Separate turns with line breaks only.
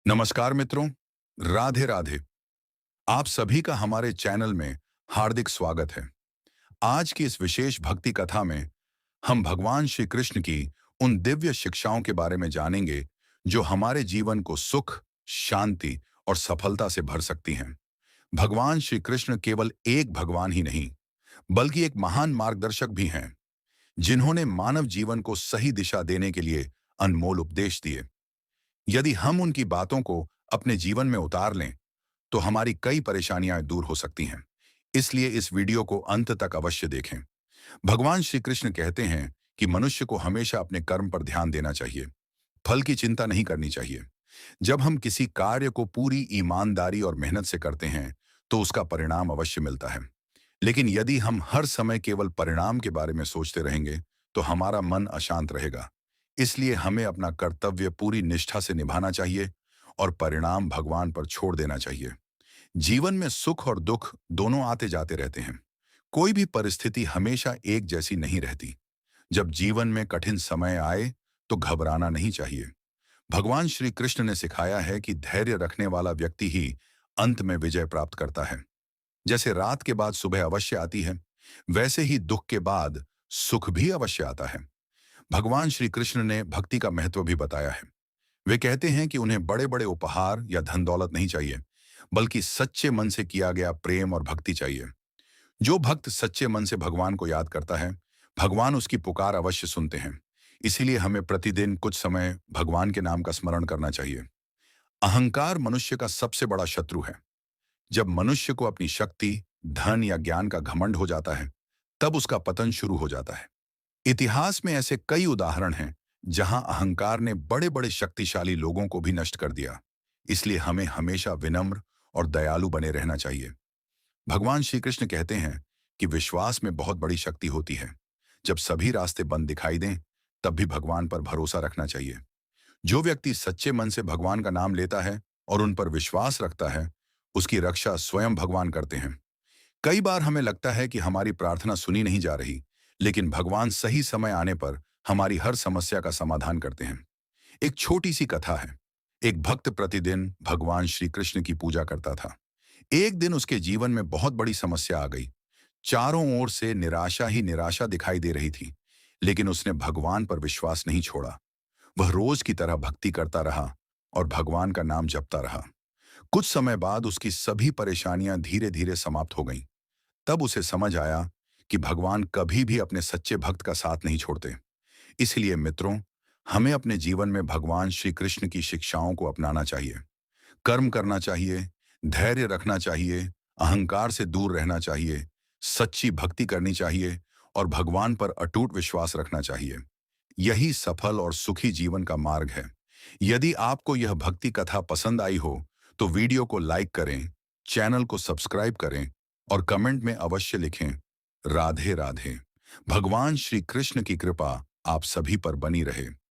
नमस्कार मित्रों, राधे राधे। आप सभी का हमारे चैनल में हार्दिक स्वागत है। आज की इस विशेष भक्ति कथा में हम भगवान श्री कृष्ण की उन दिव्य शिक्षाओं के बारे में जानेंगे जो हमारे जीवन को सुख, शांति और सफलता से भर सकती हैं। भगवान श्री कृष्ण केवल एक भगवान ही नहीं, बल्कि एक महान मार्गदर्शक भी हैं, जिन्होंने मानव जीवन को सही दिशा देने के लिए अनमोल उपदेश दिए। यदि हम उनकी बातों को अपने जीवन में उतार लें, तो हमारी कई परेशानियां दूर हो सकती हैं। इसलिए इस वीडियो को अंत तक अवश्य देखें। भगवान श्री कृष्ण कहते हैं कि मनुष्य को हमेशा अपने कर्म पर ध्यान देना चाहिए, फल की चिंता नहीं करनी चाहिए। जब हम किसी कार्य को पूरी ईमानदारी और मेहनत से करते हैं, तो उसका परिणाम अवश्य मिलता है। लेकिन यदि हम हर समय केवल परिणाम के बारे में सोचते रहेंगे, तो हमारा मन अशांत रहेगा। इसलिए हमें अपना कर्तव्य पूरी निष्ठा से निभाना चाहिए और परिणाम भगवान पर छोड़ देना चाहिए। जीवन में सुख और दुख दोनों आते जाते रहते हैं। कोई भी परिस्थिति हमेशा एक जैसी नहीं रहती। जब जीवन में कठिन समय आए, तो घबराना नहीं चाहिए। भगवान श्री कृष्ण ने सिखाया है कि धैर्य रखने वाला व्यक्ति ही अंत में विजय प्राप्त करता है। जैसे रात के बाद सुबह अवश्य आती है, वैसे ही दुख के बाद सुख भी अवश्य आता है। भगवान श्री कृष्ण ने भक्ति का महत्व भी बताया है। वे कहते हैं कि उन्हें बड़े बड़े उपहार या धन दौलत नहीं चाहिए, बल्कि सच्चे मन से किया गया प्रेम और भक्ति चाहिए। जो भक्त सच्चे मन से भगवान को याद करता है, भगवान उसकी पुकार अवश्य सुनते हैं। इसीलिए हमें प्रतिदिन कुछ समय भगवान के नाम का स्मरण करना चाहिए। अहंकार मनुष्य का सबसे बड़ा शत्रु है। जब मनुष्य को अपनी शक्ति, धन या ज्ञान का घमंड हो जाता है, तब उसका पतन शुरू हो जाता है। इतिहास में ऐसे कई उदाहरण हैं जहां अहंकार ने बड़े बड़े शक्तिशाली लोगों को भी नष्ट कर दिया। इसलिए हमें हमेशा विनम्र और दयालु बने रहना चाहिए। भगवान श्री कृष्ण कहते हैं कि विश्वास में बहुत बड़ी शक्ति होती है। जब सभी रास्ते बंद दिखाई दें, तब भी भगवान पर भरोसा रखना चाहिए। जो व्यक्ति सच्चे मन से भगवान का नाम लेता है और उन पर विश्वास रखता है, उसकी रक्षा स्वयं भगवान करते हैं। कई बार हमें लगता है कि हमारी प्रार्थना सुनी नहीं जा रही, लेकिन भगवान सही समय आने पर हमारी हर समस्या का समाधान करते हैं। एक छोटी सी कथा है। एक भक्त प्रतिदिन भगवान श्री कृष्ण की पूजा करता था। एक दिन उसके जीवन में बहुत बड़ी समस्या आ गई। चारों ओर से निराशा ही निराशा दिखाई दे रही थी, लेकिन उसने भगवान पर विश्वास नहीं छोड़ा। वह रोज की तरह भक्ति करता रहा और भगवान का नाम जपता रहा। कुछ समय बाद उसकी सभी परेशानियां धीरे धीरे समाप्त हो गईं। तब उसे समझ आया कि भगवान कभी भी अपने सच्चे भक्त का साथ नहीं छोड़ते। इसलिए मित्रों, हमें अपने जीवन में भगवान श्री कृष्ण की शिक्षाओं को अपनाना चाहिए। कर्म करना चाहिए, धैर्य रखना चाहिए, अहंकार से दूर रहना चाहिए, सच्ची भक्ति करनी चाहिए और भगवान पर अटूट विश्वास रखना चाहिए। यही सफल और सुखी जीवन का मार्ग है। यदि आपको यह भक्ति कथा पसंद आई हो, तो वीडियो को लाइक करें, चैनल को सब्सक्राइब करें और कमेंट में अवश्य लिखें, राधे राधे। भगवान श्री कृष्ण की कृपा आप सभी पर बनी रहे।